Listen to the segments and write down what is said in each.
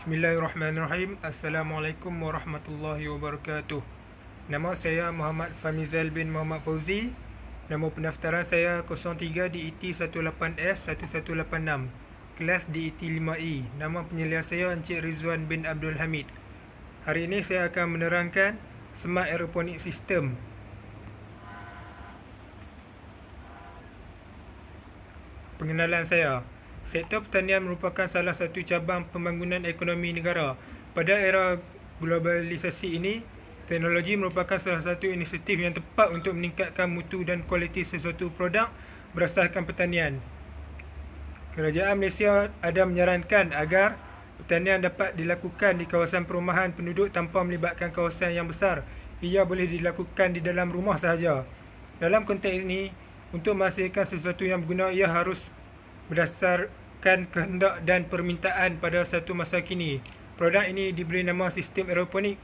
Bismillahirrahmanirrahim. Assalamualaikum warahmatullahi wabarakatuh. Nama saya Muhammad Famizal bin Muhammad Fauzi. Nombor pendaftaran saya 03 DET 18S 1186. Kelas DET 5E. Nama penyelia saya Encik Rizwan bin Abdul Hamid. Hari ini saya akan menerangkan Smart Aeroponic System. Pengenalan saya. Sektor pertanian merupakan salah satu cabang pembangunan ekonomi negara. Pada era globalisasi ini, teknologi merupakan salah satu inisiatif yang tepat untuk meningkatkan mutu dan kualiti sesuatu produk berasaskan pertanian. Kerajaan Malaysia ada menyarankan agar pertanian dapat dilakukan di kawasan perumahan penduduk tanpa melibatkan kawasan yang besar. Ia boleh dilakukan di dalam rumah sahaja. Dalam konteks ini, untuk menghasilkan sesuatu yang berguna, ia harus berdasarkan kehendak dan permintaan pada satu masa kini. Produk ini diberi nama sistem aeroponik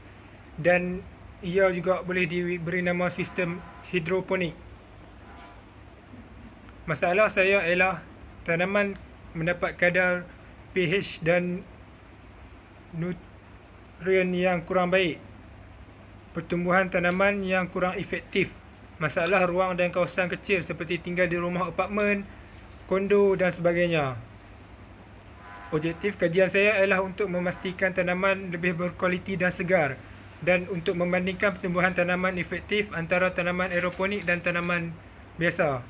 dan ia juga boleh diberi nama sistem hidroponik. Masalah saya ialah tanaman mendapat kadar pH dan nutrien yang kurang baik. Pertumbuhan tanaman yang kurang efektif. Masalah ruang dan kawasan kecil seperti tinggal di rumah apartmen, kondo dan sebagainya. Objektif kajian saya ialah untuk memastikan tanaman lebih berkualiti dan segar dan untuk membandingkan pertumbuhan tanaman efektif antara tanaman aeroponik dan tanaman biasa.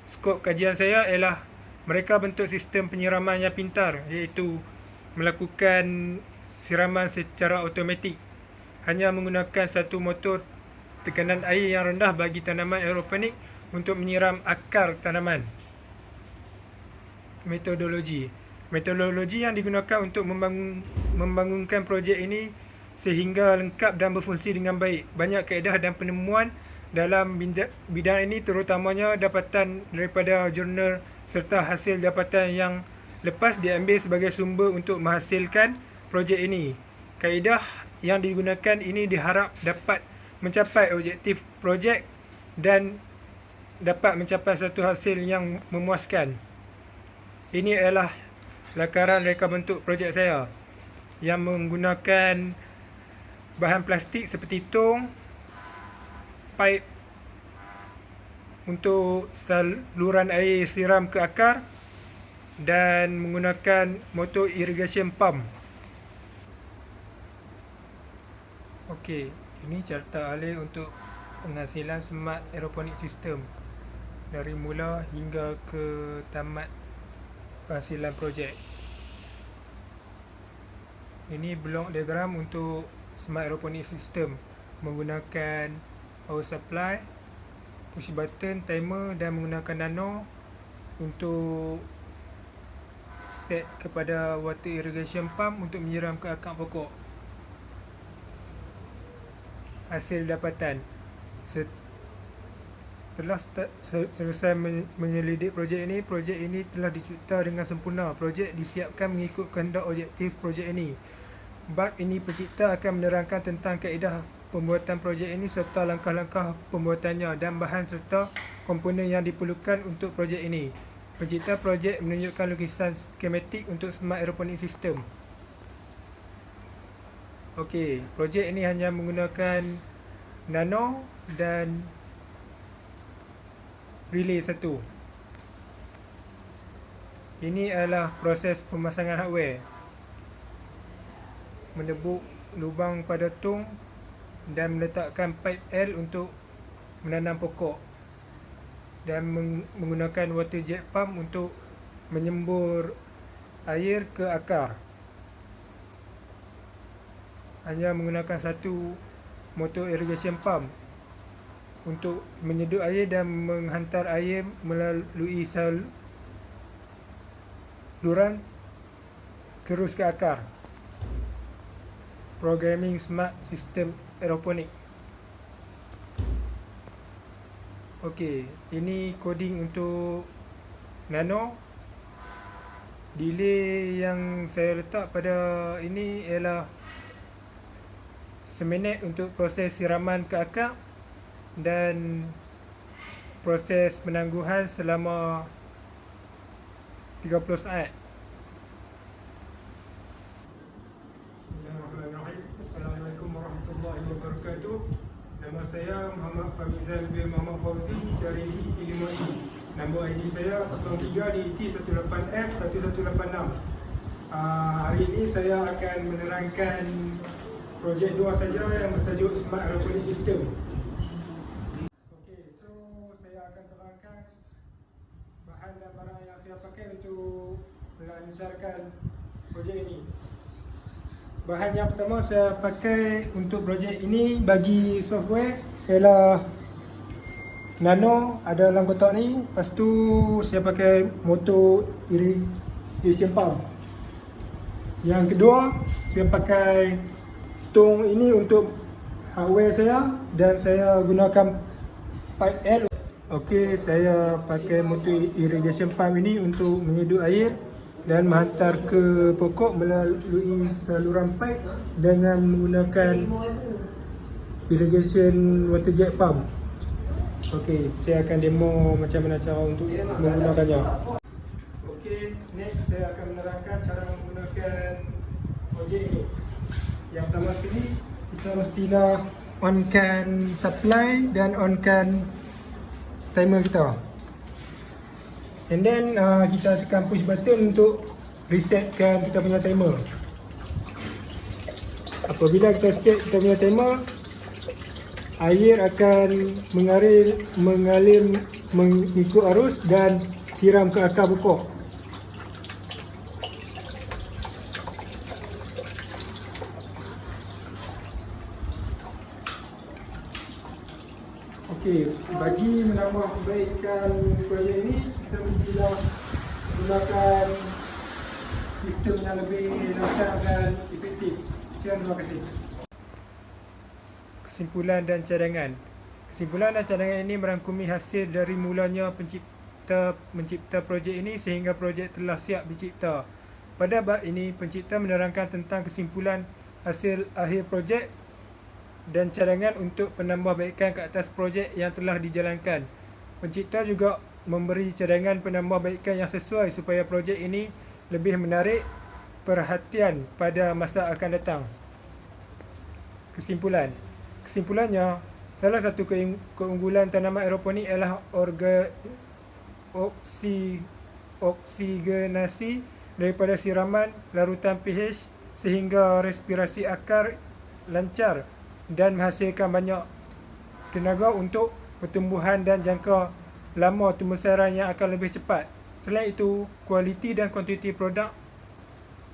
Skop kajian saya ialah mereka bentuk sistem penyiraman yang pintar, iaitu melakukan siraman secara automatik hanya menggunakan satu motor tekanan air yang rendah bagi tanaman aeroponik untuk menyiram akar tanaman. Metodologi yang digunakan untuk membangunkan projek ini sehingga lengkap dan berfungsi dengan baik. Banyak kaedah dan penemuan dalam bidang ini, terutamanya dapatan daripada jurnal serta hasil dapatan yang lepas diambil sebagai sumber untuk menghasilkan projek ini. Kaedah yang digunakan ini diharap dapat mencapai objektif projek dan dapat mencapai satu hasil yang memuaskan. Ini adalah lakaran reka bentuk projek saya yang menggunakan bahan plastik seperti tong, pipe untuk saluran air siram ke akar dan menggunakan motor irrigation pump. Okey, ini carta alih untuk penghasilan smart aeroponic system dari mula hingga ke tamat penghasilan projek. Ini blok diagram untuk smart aeroponic system menggunakan power supply, push button, timer dan menggunakan nano untuk set kepada water irrigation pump untuk menyiram ke akar pokok. Hasil dapatan setelah selesai menyelidik projek ini telah dicipta dengan sempurna. Projek disiapkan mengikut kehendak objektif projek ini. Bab ini pencipta akan menerangkan tentang kaedah pembuatan projek ini serta langkah-langkah pembuatannya dan bahan serta komponen yang diperlukan untuk projek ini. Pencipta projek menunjukkan lukisan skematik untuk Smart Aeroponic System. Okey, projek ini hanya menggunakan nano dan relay satu. Ini adalah proses pemasangan hardware. Menebuk lubang pada tong dan meletakkan pipe L untuk menanam pokok dan menggunakan water jet pump untuk menyembur air ke akar. Hanya menggunakan satu motor irrigation pump untuk menyedut air dan menghantar air melalui saluran terus ke akar. Programming smart system aeroponik. Okey, ini coding untuk nano. Delay yang saya letak pada ini ialah seminit untuk proses siraman ke akar dan proses penangguhan selama 30 saat. Nama saya Muhammad Famizal bin Muhammad Fauzi dari IT5I. Nombor ID saya 03DT18F1186. Hari ini saya akan menerangkan projek 2 saja yang bertajuk Smart Aeroponic System. Okey, so saya akan terangkan bahan dan barang yang saya pakai untuk melancarkan projek ini. Bahan yang pertama saya pakai untuk projek ini bagi software ialah Nano, ada dalam kotak ni. Lepas tu saya pakai motor irrigation pump. Yang kedua, saya pakai tong ini untuk hardware saya dan saya gunakan pipe L. Okey, saya pakai motor irrigation pump ini untuk menyedut air dan menghantar ke pokok melalui saluran pipe dengan menggunakan irrigation water jet pump. Okey, saya akan demo macam mana cara untuk menggunakannya. Okey, next saya akan menerangkan cara menggunakan projek ini. Yang pertama sekali, kita mestilah onkan supply dan onkan timer kita. And then kita tekan push button untuk resetkan kita punya timer. Apabila kita set kita punya timer, air akan mengalir mengikut arus dan siram ke akar pokok. Okey, bagi menambah kebaikan projek ini, kita mestilah gunakan sistem yang lebih lancar dan efektif. Sekian, terima kasih. Kesimpulan dan cadangan. Kesimpulan dan cadangan ini merangkumi hasil dari mulanya mencipta projek ini sehingga projek telah siap dicipta. Pada bab ini, pencipta menerangkan tentang kesimpulan hasil akhir projek dan cadangan untuk penambahbaikan ke atas projek yang telah dijalankan. Pencipta juga memberi cadangan penambahbaikan yang sesuai supaya projek ini lebih menarik perhatian pada masa akan datang. Kesimpulannya, salah satu keunggulan tanaman aeroponik ialah oksigenasi daripada siraman larutan pH sehingga respirasi akar lancar dan menghasilkan banyak tenaga untuk pertumbuhan dan jangka lama pembesaran yang akan lebih cepat. Selain itu, kualiti dan kuantiti produk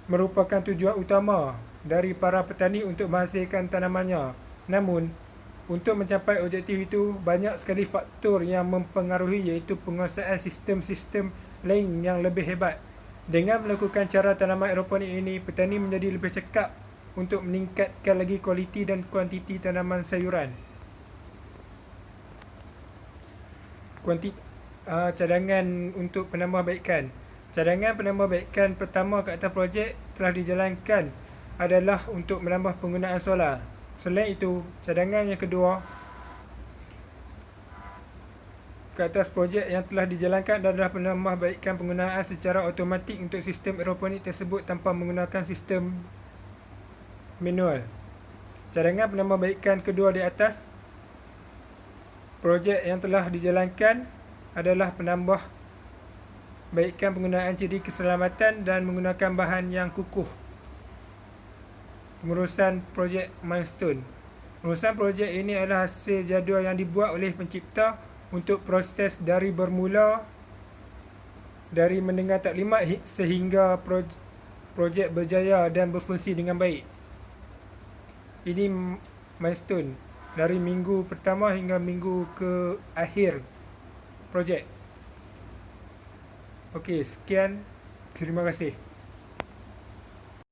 merupakan tujuan utama dari para petani untuk menghasilkan tanamannya. Namun, untuk mencapai objektif itu, banyak sekali faktor yang mempengaruhi, iaitu penguasaan sistem-sistem lain yang lebih hebat. Dengan melakukan cara tanaman aeroponik ini, petani menjadi lebih cekap untuk meningkatkan lagi kualiti dan kuantiti tanaman sayuran. Cadangan untuk penambahbaikan. Cadangan penambahbaikan pertama ke atas projek telah dijalankan adalah untuk menambah penggunaan solar. Selain itu, cadangan yang kedua ke atas projek yang telah dijalankan adalah penambahbaikan penggunaan secara automatik untuk sistem aeroponik tersebut tanpa menggunakan sistem manual. Cadangan penambahbaikan kedua di atas projek yang telah dijalankan adalah penambahbaikan penggunaan ciri keselamatan dan menggunakan bahan yang kukuh. Pengurusan projek milestone. Pengurusan projek ini adalah hasil jadual yang dibuat oleh pencipta untuk proses dari bermula dari mendengar taklimat sehingga projek berjaya dan berfungsi dengan baik. Ini milestone dari minggu pertama hingga minggu ke akhir projek. Okey, sekian. Terima kasih.